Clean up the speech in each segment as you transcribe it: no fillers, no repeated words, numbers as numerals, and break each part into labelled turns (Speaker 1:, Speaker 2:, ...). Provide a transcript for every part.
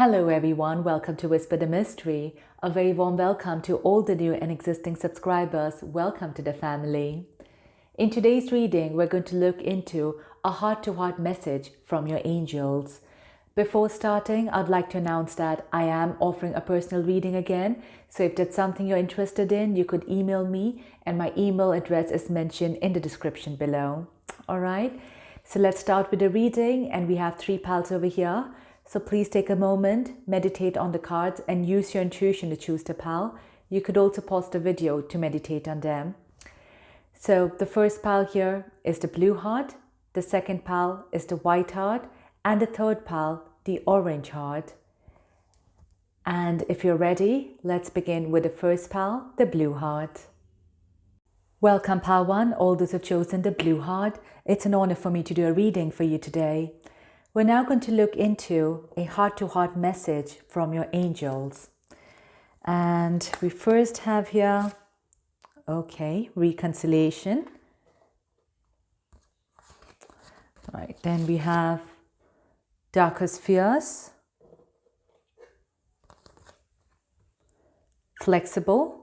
Speaker 1: Hello everyone, welcome to Whisper the Mystery. A very warm welcome to all the new and existing subscribers. Welcome to the family. In today's reading, we're going to look into a heart-to-heart message from your angels. Before starting, I'd like to announce that I am offering a personal reading again. So if that's something you're interested in, you could email me and my email address is mentioned in the description below. All right, so let's start with the reading, and we have 3 piles over here. So please take a moment, meditate on the cards and use your intuition to choose the pile. You could also pause the video to meditate on them. So the first pile here is the blue heart, the second pile is the white heart, and the third pile, the orange heart. And if you're ready, let's begin with the first pile, the blue heart. Welcome pile 1, all those who have chosen the blue heart. It's an honor for me to do a reading for you today. We're now going to look into a heart-to-heart message from your angels. And we first have here, reconciliation. Right, then we have darkest fears, flexible,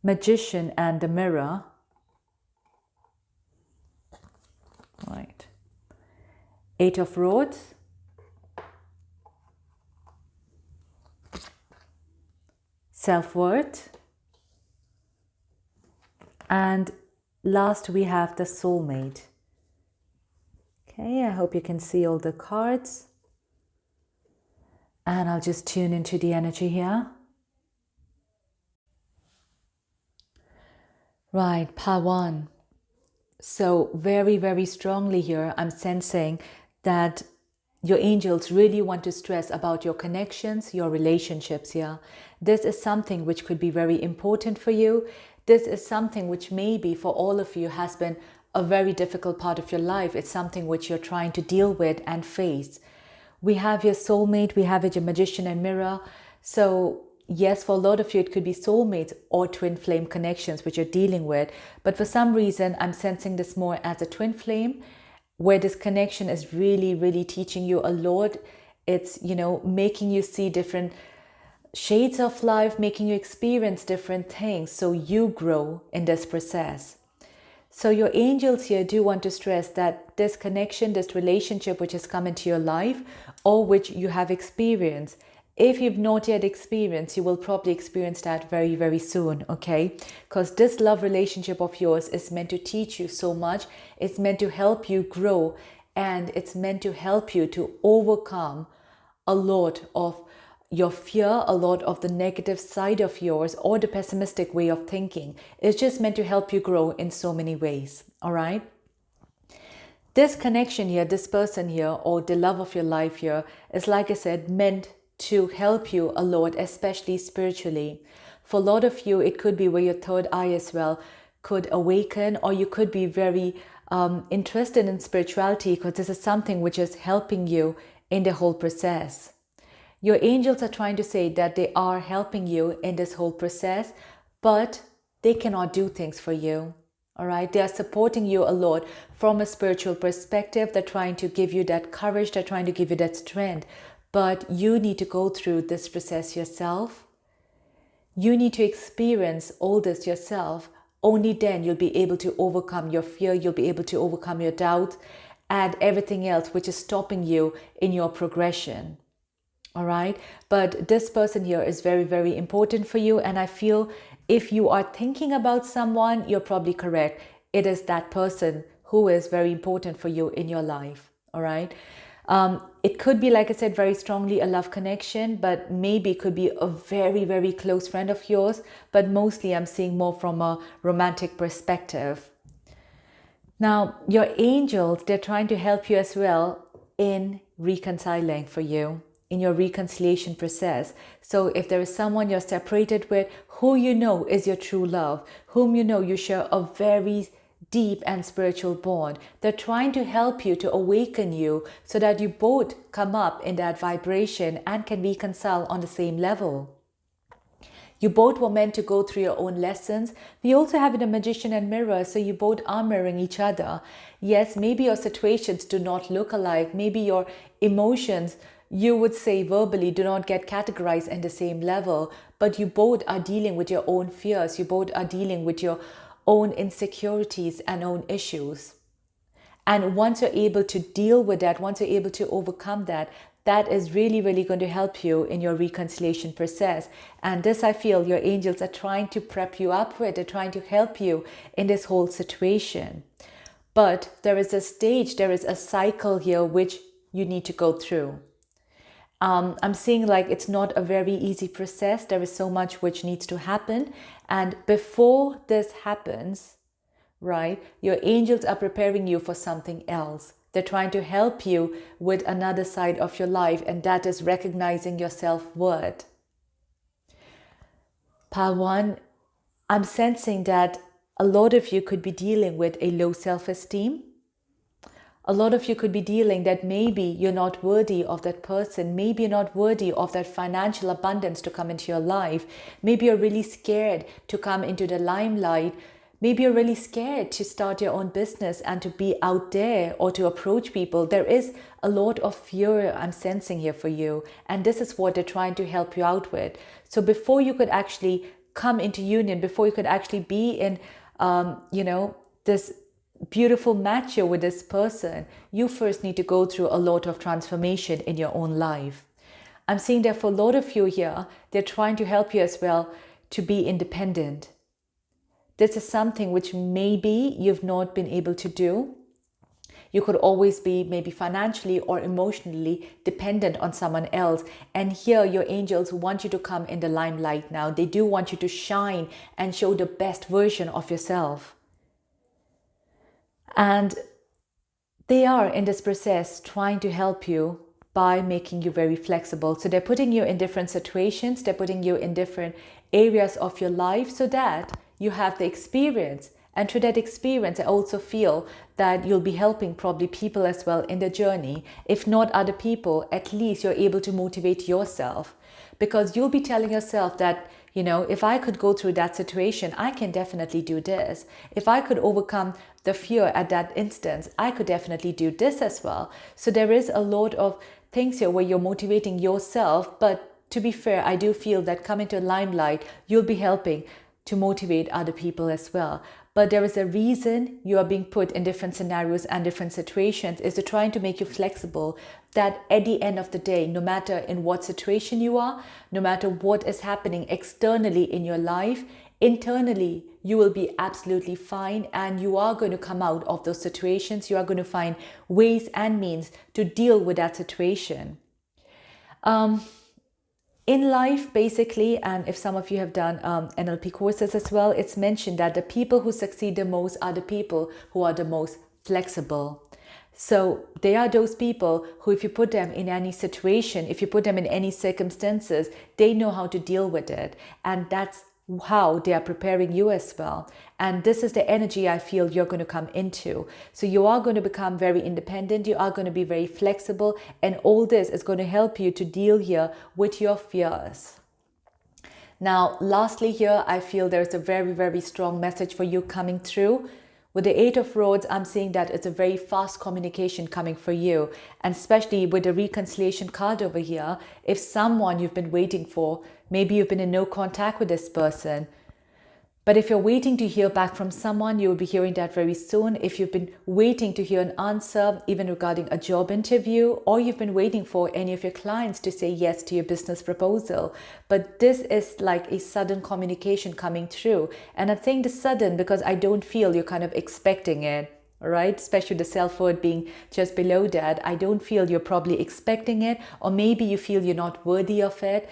Speaker 1: magician and the mirror. Right. 8 of Rods, self-worth, and last we have the soulmate. Okay, I hope you can see all the cards, and I'll just tune into the energy here. Right, pile 1. So very strongly here, I'm sensing that your angels really want to stress about your connections, your relationships here. This is something which could be very important for you. This is something which maybe for all of you has been a very difficult part of your life. It's something which you're trying to deal with and face. We have your soulmate, we have your magician and mirror. So yes, for a lot of you, it could be soulmates or twin flame connections which you're dealing with. But for some reason, I'm sensing this more as a twin flame, where this connection is really teaching you a lot. It's, making you see different shades of life, making you experience different things so you grow in this process. So your angels here do want to stress that this connection, this relationship which has come into your life or which you have experienced, if you've not yet experienced, you will probably experience that very soon, okay? Because this love relationship of yours is meant to teach you so much. It's meant to help you grow, and it's meant to help you to overcome a lot of your fear, a lot of the negative side of yours or the pessimistic way of thinking. It's just meant to help you grow in so many ways, all right? This connection here, this person here, or the love of your life here is, like I said, meant to help you a lot, especially spiritually. For a lot of you, it could be where your third eye as well could awaken, or you could be very interested in spirituality, because this is something which is helping you in the whole process. Your angels are trying to say that they are helping you in this whole process, but they cannot do things for you. All right, they are supporting you a lot from a spiritual perspective. They're trying to give you that courage, they're trying to give you that strength. But you need to go through this process yourself. You need to experience all this yourself. Only then you'll be able to overcome your fear, you'll be able to overcome your doubt and everything else which is stopping you in your progression. All right, but this person here is very important for you, and I feel if you are thinking about someone, you're probably correct. It is that person who is very important for you in your life. All right. It could be, like I said, very strongly a love connection, but maybe it could be a very close friend of yours. But mostly I'm seeing more from a romantic perspective. Now, your angels, they're trying to help you as well in reconciling for you, in your reconciliation process. So if there is someone you're separated with, who you know is your true love, whom you know you share a very deep and spiritual bond, they're trying to help you, to awaken you so that you both come up in that vibration and can reconcile on the same level. You both were meant to go through your own lessons. We also have it a magician and mirror, so you both are mirroring each other. Yes, maybe your situations do not look alike. Maybe your emotions, you would say verbally, do not get categorized in the same level, but you both are dealing with your own fears. You both are dealing with your own insecurities and own issues. And once you're able to deal with that, once you're able to overcome that, that is really, really going to help you in your reconciliation process. And this, I feel, your angels are trying to prep you up with. They're trying to help you in this whole situation. But there is a stage, there is a cycle here which you need to go through. I'm seeing like it's not a very easy process. There is so much which needs to happen. And before this happens, right, your angels are preparing you for something else. They're trying to help you with another side of your life, and that is recognizing your self-worth. Pile 1, I'm sensing that a lot of you could be dealing with a low self-esteem. A lot of you could be dealing that maybe you're not worthy of that person. Maybe you're not worthy of that financial abundance to come into your life. Maybe you're really scared to come into the limelight. Maybe you're really scared to start your own business and to be out there or to approach people. There is a lot of fear I'm sensing here for you. And this is what they're trying to help you out with. So before you could actually come into union, before you could actually be in, this beautiful match here with this person, you first need to go through a lot of transformation in your own life. I'm seeing that for a lot of you here, they're trying to help you as well to be independent. This is something which maybe you've not been able to do. You could always be maybe financially or emotionally dependent on someone else. And here your angels want you to come in the limelight now. They do want you to shine and show the best version of yourself. And they are in this process trying to help you by making you very flexible. So they're putting you in different situations. They're putting you in different areas of your life so that you have the experience. And through that experience, I also feel that you'll be helping probably people as well in the journey. If not other people, at least you're able to motivate yourself. Because you'll be telling yourself that, if I could go through that situation, I can definitely do this. If I could overcome the fear at that instance, I could definitely do this as well. So there is a lot of things here where you're motivating yourself. But to be fair, I do feel that coming to limelight, you'll be helping to motivate other people as well. But there is a reason you are being put in different scenarios and different situations, is to trying to make you flexible, that at the end of the day, no matter in what situation you are, no matter what is happening externally in your life, internally you will be absolutely fine, and you are going to come out of those situations. You are going to find ways and means to deal with that situation. In life, basically, and if some of you have done NLP courses as well, it's mentioned that the people who succeed the most are the people who are the most flexible. So they are those people who, if you put them in any situation, if you put them in any circumstances, they know how to deal with it. And that's how they are preparing you as well. And this is the energy I feel you're going to come into. So you are going to become very independent. You are going to be very flexible. And all this is going to help you to deal here with your fears. Now, lastly here, I feel there's a very, very strong message for you coming through. With the Eight of Rods, I'm seeing that it's a very fast communication coming for you. And especially with the reconciliation card over here, if someone you've been waiting for, maybe you've been in no contact with this person. But if you're waiting to hear back from someone, you will be hearing that very soon. If you've been waiting to hear an answer, even regarding a job interview, or you've been waiting for any of your clients to say yes to your business proposal. But this is like a sudden communication coming through. And I'm saying the sudden because I don't feel you're kind of expecting it. All right, especially the self-worth being just below that. I don't feel you're probably expecting it, or maybe you feel you're not worthy of it.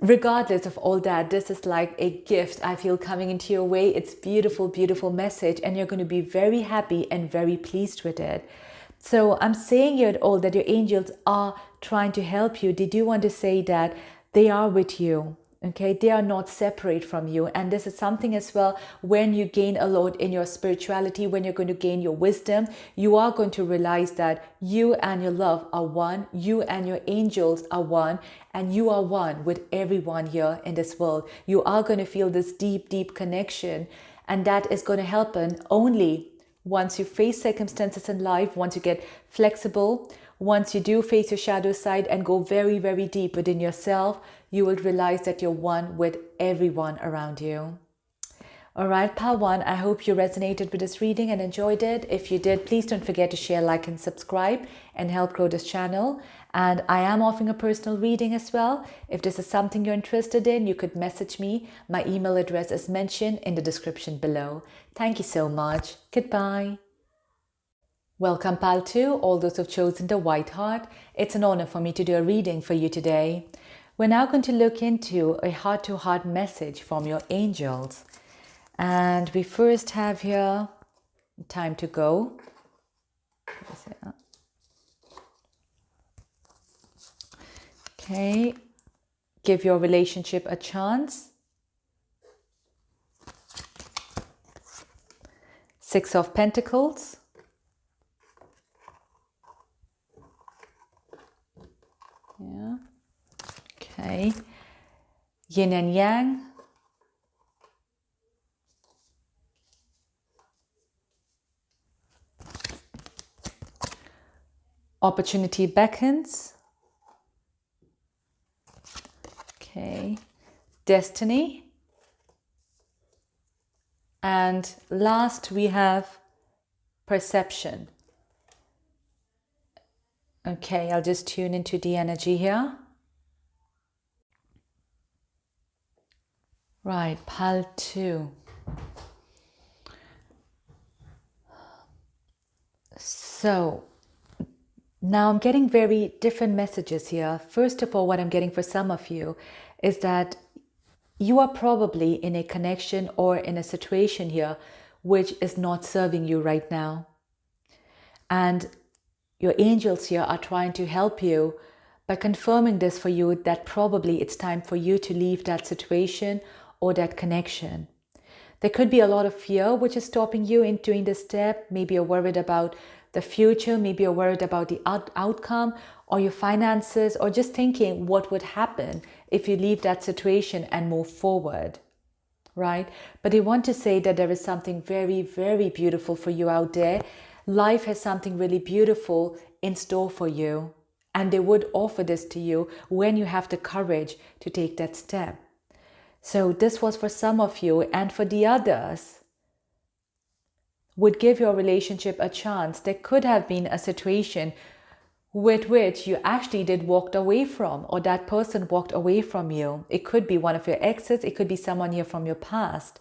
Speaker 1: Regardless of all that, this is like a gift I feel coming into your way. It's beautiful, beautiful message, and you're going to be very happy and very pleased with it. So I'm saying here at all that your angels are trying to help you. They do want to say that they are with you. Okay, they are not separate from you. And this is something as well, when you gain a lot in your spirituality, when you're going to gain your wisdom, you are going to realize that you and your love are one, you and your angels are one, and you are one with everyone here in this world. You are going to feel this deep, deep connection, and that is going to happen only once you face circumstances in life, once you get flexible, once you do face your shadow side and go very, very deep within yourself, you will realize that you're one with everyone around you. All right, Pile 1, I hope you resonated with this reading and enjoyed it. If you did, please don't forget to share, like, and subscribe and help grow this channel. And I am offering a personal reading as well. If this is something you're interested in, you could message me. My email address is mentioned in the description below. Thank you so much. Goodbye. Welcome, Pile 2, all those who've chosen the White Heart. It's an honor for me to do a reading for you today. We're now going to look into a heart-to-heart message from your angels. And we first have here, time to go. Okay, give your relationship a chance. 6 of Pentacles. Yeah. Okay. Yin and Yang. Opportunity beckons. Okay. Destiny. And last we have perception. Okay, I'll just tune into the energy here. Right, Pile 2. So now I'm getting very different messages here. First of all, what I'm getting for some of you is that you are probably in a connection or in a situation here which is not serving you right now. And your angels here are trying to help you by confirming this for you, that probably it's time for you to leave that situation or that connection. There could be a lot of fear which is stopping you in doing this step. Maybe you're worried about the future, maybe you're worried about the outcome or your finances, or just thinking what would happen if you leave that situation and move forward, right? But I want to say that there is something very, very beautiful for you out there. Life has something really beautiful in store for you, and they would offer this to you when you have the courage to take that step. So this was for some of you, and for the others, would give your relationship a chance. There could have been a situation with which you actually did walked away from, or that person walked away from you. It could be one of your exes, it could be someone here from your past.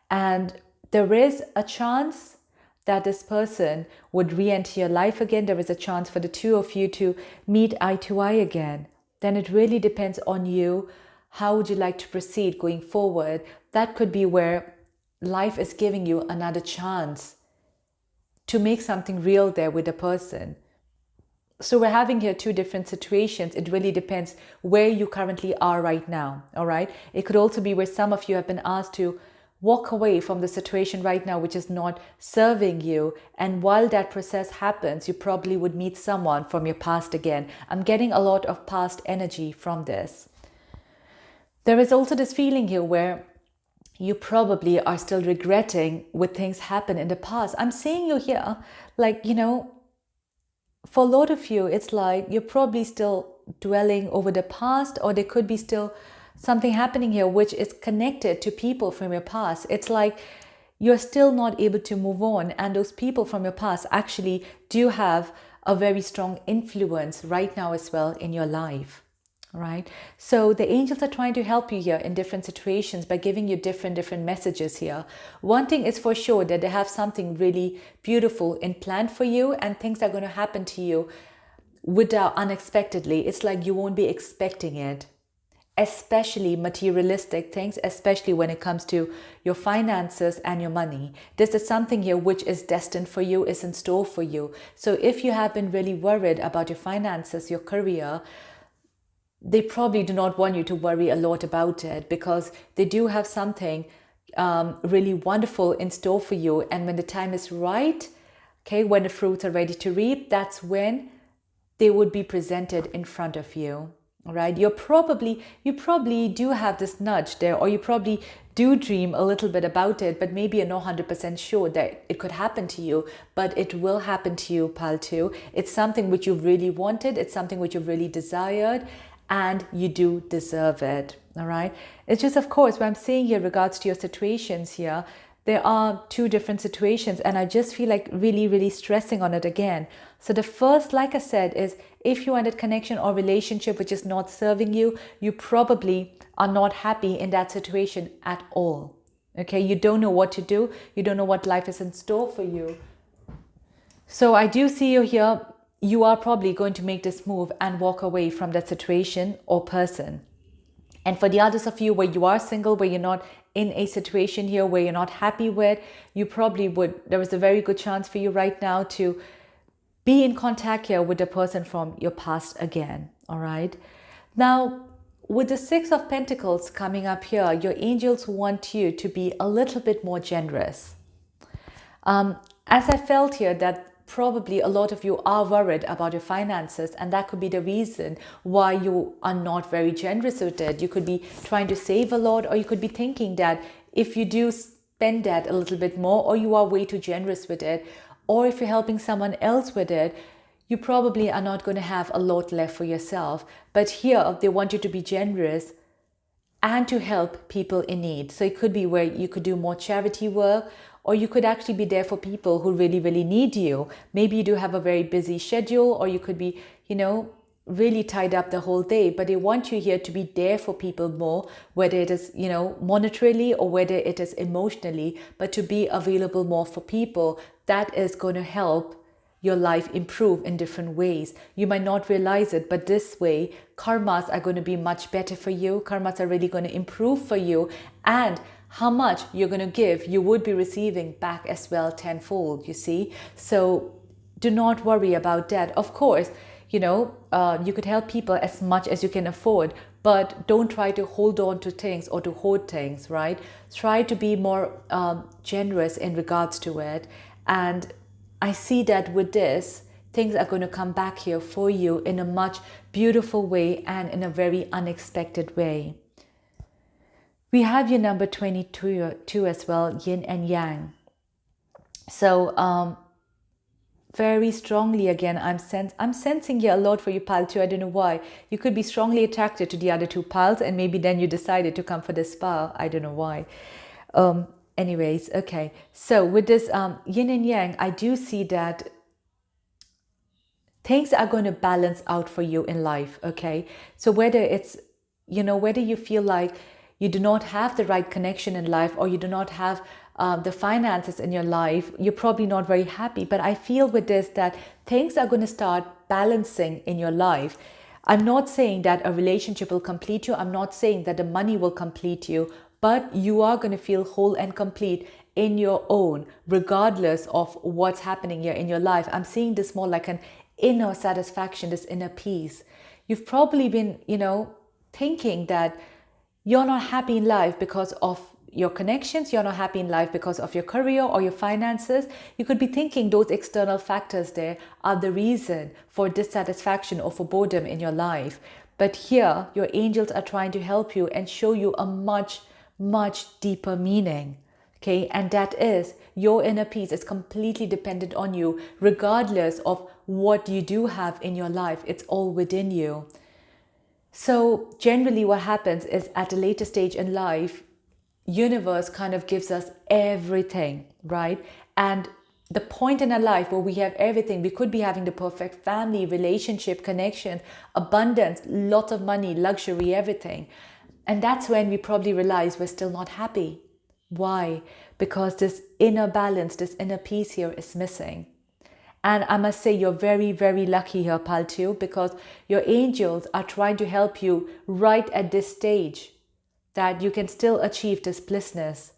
Speaker 1: And there is a chance that this person would re-enter your life again. There is a chance for the two of you to meet eye to eye again. Then it really depends on you. How would you like to proceed going forward? That could be where life is giving you another chance to make something real there with the person. So we're having here two different situations. It really depends where you currently are right now, all right? It could also be where some of you have been asked to walk away from the situation right now which is not serving you. And while that process happens, you probably would meet someone from your past again. I'm getting a lot of past energy from this. There is also this feeling here where you probably are still regretting what things happened in the past. I'm seeing you here, like, you know, for a lot of you, it's like you're probably still dwelling over the past, or there could be still something happening here which is connected to people from your past. It's like you're still not able to move on, and those people from your past actually do have a very strong influence right now as well in your life. Right? So the angels are trying to help you here in different situations by giving you different messages here. One thing is for sure, that they have something really beautiful in plan for you, and things are going to happen to you without unexpectedly. It's like you won't be expecting it, especially materialistic things, especially when it comes to your finances and your money. This is something here which is destined for you, is in store for you. So if you have been really worried about your finances, your career, they probably do not want you to worry a lot about it, because they do have something really wonderful in store for you. And when the time is right, okay, when the fruits are ready to reap, that's when they would be presented in front of you. All right, you probably do have this nudge there, or you probably do dream a little bit about it, but maybe you're not 100% sure that it could happen to you. But it will happen to you, pal, too. It's something which you've really wanted, it's something which you've really desired, and you do deserve it. All right, it's just, of course, what I'm saying here in regards to your situations here, there are two different situations, and I just feel like really, really stressing on it again. So the first, like I said, is if you are in a connection or relationship which is not serving you, you probably are not happy in that situation at all. Okay, you don't know what to do. You don't know what life is in store for you. So I do see you here. You are probably going to make this move and walk away from that situation or person. And for the others of you where you are single, where you're not in a situation here where you're not happy with, you probably would, there is a very good chance for you right now to be in contact here with the person from your past again. All right. Now, with the Six of Pentacles coming up here, your angels want you to be a little bit more generous. As I felt here that probably a lot of you are worried about your finances, and that could be the reason why you are not very generous with it. You could be trying to save a lot, or you could be thinking that if you do spend that a little bit more, or you are way too generous with it, or if you're helping someone else with it, you probably are not going to have a lot left for yourself. But here they want you to be generous and to help people in need. So it could be where you could do more charity work, or you could actually be there for people who really, really need you. Maybe you do have a very busy schedule, or you could be, really tied up the whole day, but they want you here to be there for people more, whether it is, monetarily or whether it is emotionally, but to be available more for people. That is going to help your life improve in different ways. You might not realize it, but this way, karmas are going to be much better for you. Karmas are really going to improve for you. And how much you're going to give, you would be receiving back as well tenfold, you see. So do not worry about that. Of course, you could help people as much as you can afford, but don't try to hold on to things or to hoard things, right? Try to be more generous in regards to it. And I see that with this, things are going to come back here for you in a much beautiful way and in a very unexpected way. We have your number 22 as well, yin and yang. So very strongly again, I'm sensing here a lot for you, pal, too. I don't know why. You could be strongly attracted to the other two pals, and maybe then you decided to come for this spa. I don't know why. Anyways, okay. So with this yin and yang, I do see that things are going to balance out for you in life, okay? So whether it's, whether you feel like you do not have the right connection in life, or you do not have the finances in your life, you're probably not very happy. But I feel with this that things are going to start balancing in your life. I'm not saying that a relationship will complete you. I'm not saying that the money will complete you, but you are going to feel whole and complete in your own, regardless of what's happening here in your life. I'm seeing this more like an inner satisfaction, this inner peace. You've probably been, thinking that you're not happy in life because of your connections, you're not happy in life because of your career or your finances. You could be thinking those external factors there are the reason for dissatisfaction or for boredom in your life. But here, your angels are trying to help you and show you a much, much deeper meaning. Okay, and that is your inner peace is completely dependent on you, regardless of what you do have in your life. It's all within you. So generally what happens is at a later stage in life, universe kind of gives us everything, right? And the point in our life where we have everything, we could be having the perfect family, relationship, connection, abundance, lots of money, luxury, everything. And that's when we probably realize we're still not happy. Why? Because this inner balance, this inner peace here is missing. And I must say you're very, very lucky here, pal, too, because your angels are trying to help you right at this stage, that you can still achieve this blissness.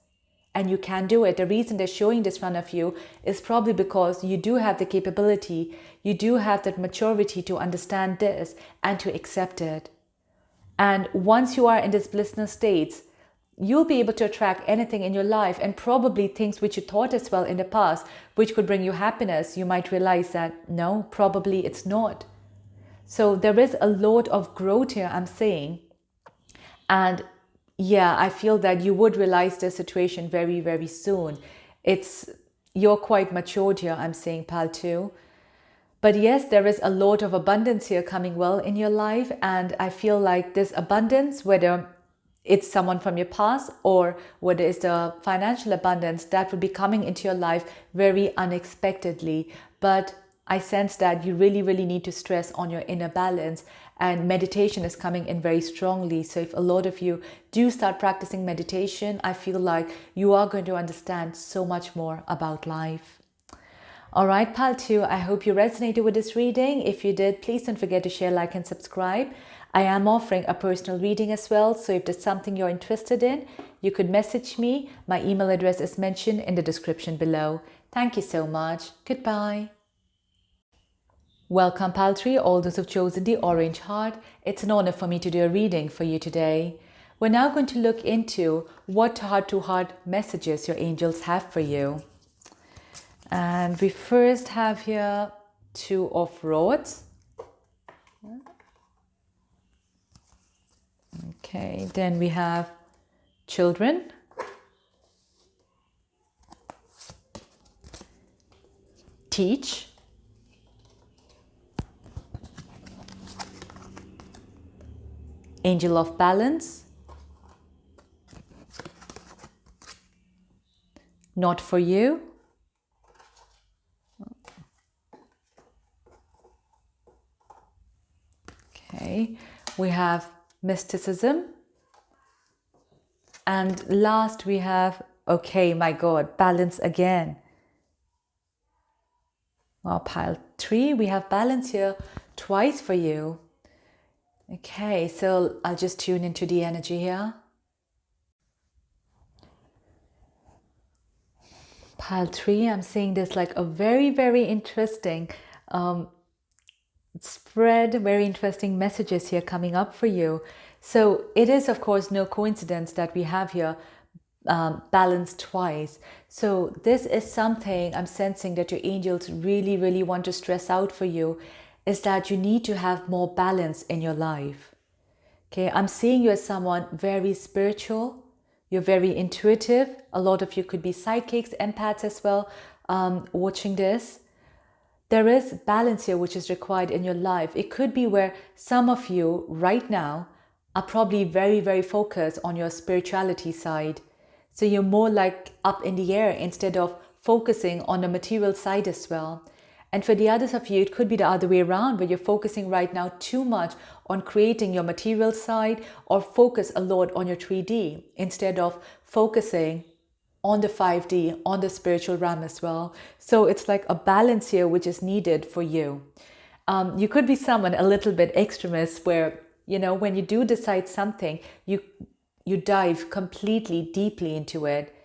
Speaker 1: And you can do it. The reason they're showing this in front of you is probably because you do have the capability, you do have that maturity to understand this and to accept it. And once you are in this blissful states, you'll be able to attract anything in your life, and probably things which you thought as well in the past, which could bring you happiness. You might realize that no, probably it's not. So there is a lot of growth here, I'm saying. And yeah, I feel that you would realize the situation very, very soon. You're quite matured here, I'm saying, pal, too. But yes, there is a lot of abundance here coming well in your life. And I feel like this abundance, whether it's someone from your past or whether it's the financial abundance, that would be coming into your life very unexpectedly. But I sense that you really, really need to stress on your inner balance, and meditation is coming in very strongly. So if a lot of you do start practicing meditation, I feel like you are going to understand so much more about life. All right, pal 2, I hope you resonated with this reading. If you did, please don't forget to share, like, and subscribe. I am offering a personal reading as well, so if there's something you're interested in, you could message me. My email address is mentioned in the description below. Thank you so much. Goodbye. Welcome, pal 3, all those who've chosen the orange heart. It's an honor for me to do a reading for you today. We're now going to look into what heart-to-heart messages your angels have for you. And we first have here 2 of rods. Okay, then we have children. Teach. Angel of balance. Not for you. Okay, we have mysticism. And last we have, okay, my God, balance again. Well, pile 3, we have balance here twice for you. Okay, so I'll just tune into the energy here. Pile 3, I'm seeing this like a very, very interesting spread, very interesting messages here coming up for you. So it is, of course, no coincidence that we have here balance twice. So this is something I'm sensing that your angels really, really want to stress out for you, is that you need to have more balance in your life. Okay, I'm seeing you as someone very spiritual. You're very intuitive. A lot of you could be psychics, empaths as well, watching this. There is balance here which is required in your life. It could be where some of you right now are probably very, very focused on your spirituality side. So you're more like up in the air instead of focusing on the material side as well. And for the others of you, it could be the other way around, where you're focusing right now too much on creating your material side, or focus a lot on your 3D instead of focusing on the 5D, on the spiritual realm as well. So it's like a balance here which is needed for you. You could be someone a little bit extremist where, you know, when you do decide something, you dive completely deeply into it.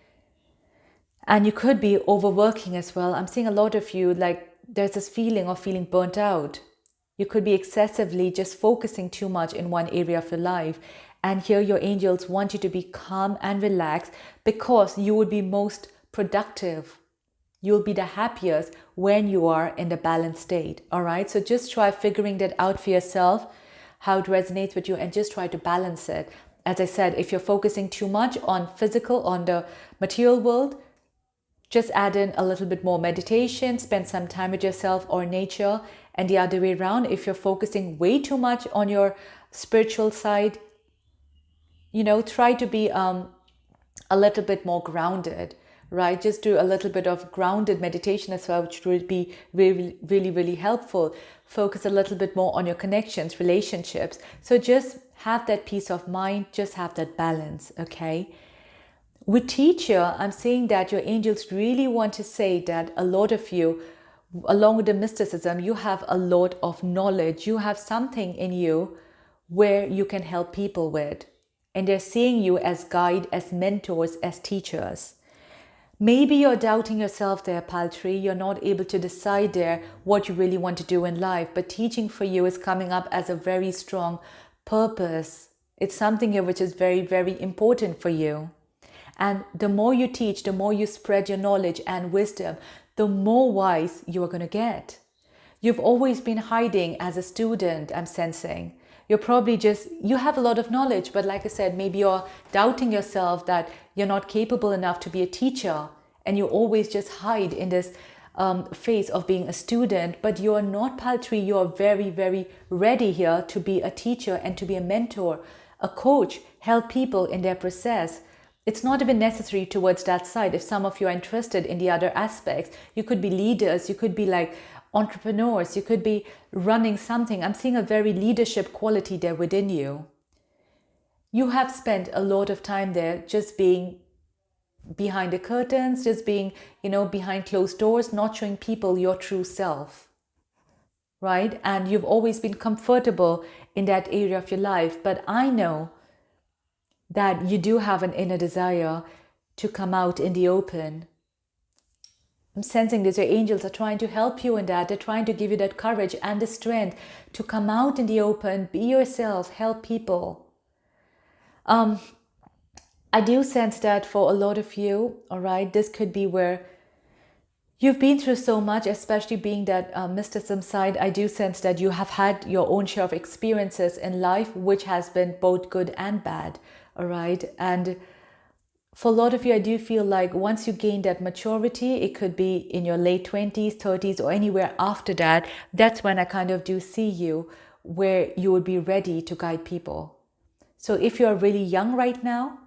Speaker 1: And you could be overworking as well. I'm seeing a lot of you, like, there's this feeling of feeling burnt out. You could be excessively just focusing too much in one area of your life. And here your angels want you to be calm and relaxed, because you would be most productive. You'll be the happiest when you are in the balanced state. All right. So just try figuring that out for yourself, how it resonates with you, and just try to balance it. As I said, if you're focusing too much on physical, on the material world, just add in a little bit more meditation, spend some time with yourself or nature. And the other way around, if you're focusing way too much on your spiritual side, you know, try to be a little bit more grounded, right? Just do a little bit of grounded meditation as well, which will be really, really, really helpful. Focus a little bit more on your connections, relationships. So just have that peace of mind, just have that balance, okay? With teacher, I'm saying that your angels really want to say that a lot of you, along with the mysticism, you have a lot of knowledge. You have something in you where you can help people with. And they're seeing you as guide, as mentors, as teachers. Maybe you're doubting yourself there, pal 3. You're not able to decide there what you really want to do in life. But teaching for you is coming up as a very strong purpose. It's something here which is very, very important for you. And the more you teach, the more you spread your knowledge and wisdom, the more wise you are going to get. You've always been hiding as a student, I'm sensing. You're probably you have a lot of knowledge, but like I said, maybe you're doubting yourself that you're not capable enough to be a teacher, and you always just hide in this phase of being a student. But you're not, paltry. You're very, very ready here to be a teacher and to be a mentor, a coach, help people in their process. It's not even necessary towards that side. If some of you are interested in the other aspects, you could be leaders, you could be like entrepreneurs, you could be running something. I'm seeing a very leadership quality there within you. You have spent a lot of time there just being behind the curtains, just being, behind closed doors, not showing people your true self, right? And you've always been comfortable in that area of your life. But I know that you do have an inner desire to come out in the open. I'm sensing that your angels are trying to help you in that. They're trying to give you that courage and the strength to come out in the open, be yourself, help people. I do sense that for a lot of you, all right, this could be where you've been through so much, especially being that mysticism side. I do sense that you have had your own share of experiences in life, which has been both good and bad, all right? And for a lot of you, I do feel like once you gain that maturity, it could be in your late 20s, 30s, or anywhere after that, that's when I kind of do see you where you would be ready to guide people. So if you're really young right now,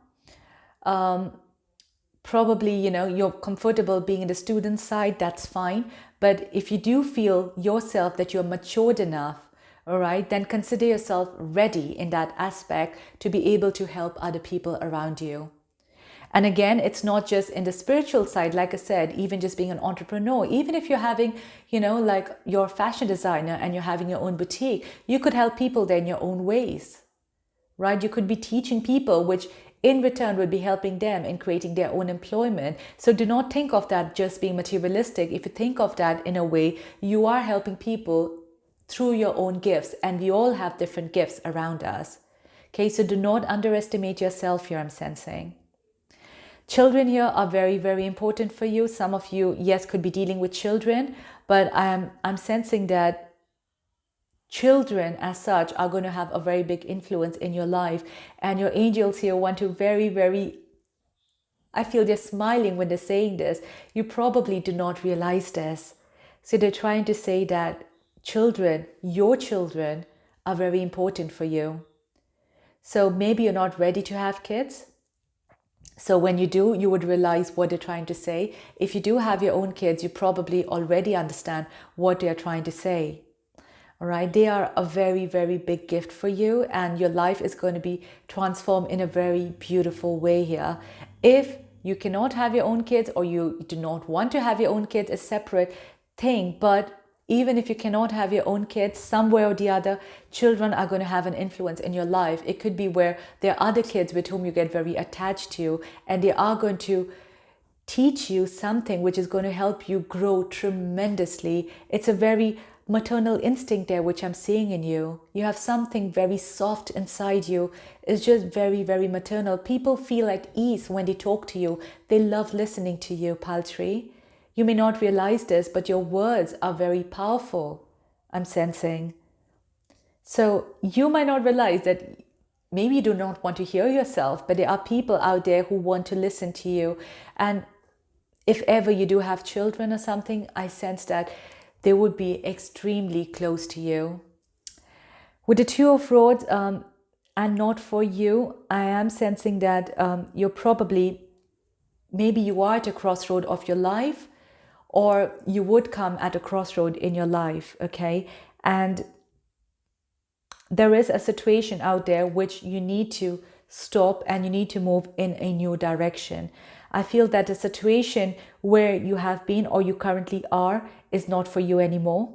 Speaker 1: probably, you're comfortable being in the student side, that's fine. But if you do feel yourself that you're matured enough, all right, then consider yourself ready in that aspect to be able to help other people around you. And again, it's not just in the spiritual side, like I said, even just being an entrepreneur, even if you're having, like you're a fashion designer and you're having your own boutique, you could help people there in your own ways, right? You could be teaching people, which in return would be helping them in creating their own employment. So do not think of that just being materialistic. If you think of that in a way, you are helping people through your own gifts, and we all have different gifts around us. Okay, so do not underestimate yourself here, I'm sensing. Children here are very, very important for you. Some of you, yes, could be dealing with children, but I'm sensing that children as such are going to have a very big influence in your life. And your angels here want to very, very, I feel they're smiling when they're saying this. You probably do not realize this. So they're trying to say that children, your children, are very important for you. So maybe you're not ready to have kids. So when you do, you would realize what they're trying to say. If you do have your own kids, you probably already understand what they're trying to say. All right, they are a very, very big gift for you, and your life is going to be transformed in a very beautiful way here. If you cannot have your own kids, or you do not want to have your own kids, a separate thing, but even if you cannot have your own kids, somewhere or the other, children are going to have an influence in your life. It could be where there are other kids with whom you get very attached to, and they are going to teach you something which is going to help you grow tremendously. It's a very maternal instinct there, which I'm seeing in you. You have something very soft inside you. It's just very, very maternal. People feel at ease when they talk to you. They love listening to you, paltry. You may not realize this, but your words are very powerful, I'm sensing. So you might not realize that maybe you do not want to hear yourself, but there are people out there who want to listen to you. And if ever you do have children or something, I sense that they would be extremely close to you. With the Two of Rods, and not for you, I am sensing that you're probably, maybe you are at a crossroad of your life, or you would come at a crossroad in your life, okay? And there is a situation out there which you need to stop, and you need to move in a new direction. I feel that the situation where you have been or you currently are is not for you anymore.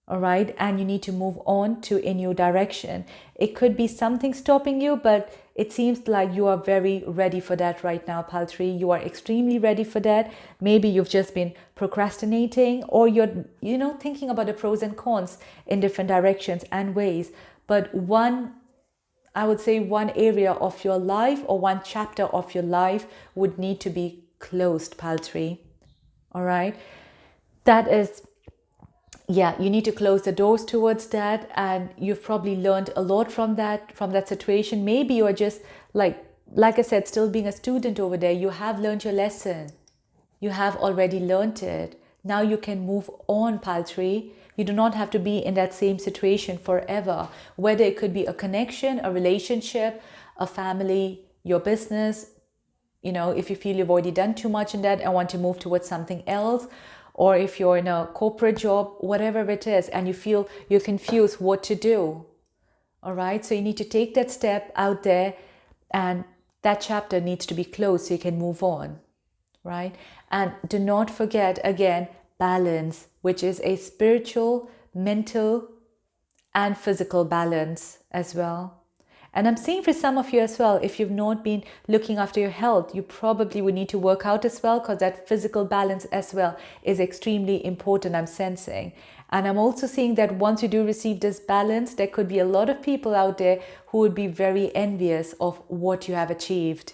Speaker 1: All right. And you need to move on to a new direction. It could be something stopping you, but it seems like you are very ready for that right now, paltry. You are extremely ready for that. Maybe you've just been procrastinating, or you're, thinking about the pros and cons in different directions and ways. But one, I would say one area of your life or one chapter of your life would need to be closed, pile 3. All right. That is, yeah, you need to close the doors towards that, and you've probably learned a lot from that situation. Maybe you're just like I said, still being a student over there. You have learned your lesson. You have already learned it. Now you can move on, pile 3. You do not have to be in that same situation forever, whether it could be a connection, a relationship, a family, your business. If you feel you've already done too much in that and want to move towards something else, or if you're in a corporate job, whatever it is, and you feel you're confused what to do. All right. So you need to take that step out there, and that chapter needs to be closed so you can move on. Right. And do not forget, again, balance, which is a spiritual, mental, and physical balance as well. And I'm seeing for some of you as well, if you've not been looking after your health, you probably would need to work out as well, because that physical balance as well is extremely important, I'm sensing. And I'm also seeing that once you do receive this balance, there could be a lot of people out there who would be very envious of what you have achieved.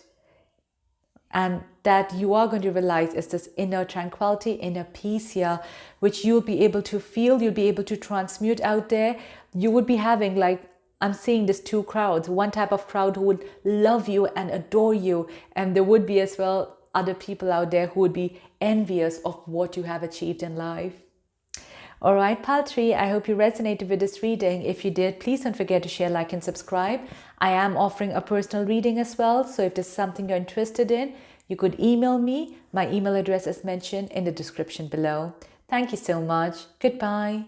Speaker 1: And that you are going to realize is this inner tranquility, inner peace here, which you'll be able to feel, you'll be able to transmute out there. You would be having, like, I'm seeing these two crowds, one type of crowd who would love you and adore you. And there would be as well other people out there who would be envious of what you have achieved in life. All right, pile 3, I hope you resonated with this reading. If you did, please don't forget to share, like, and subscribe. I am offering a personal reading as well. So if there's something you're interested in, you could email me. My email address is mentioned in the description below. Thank you so much. Goodbye.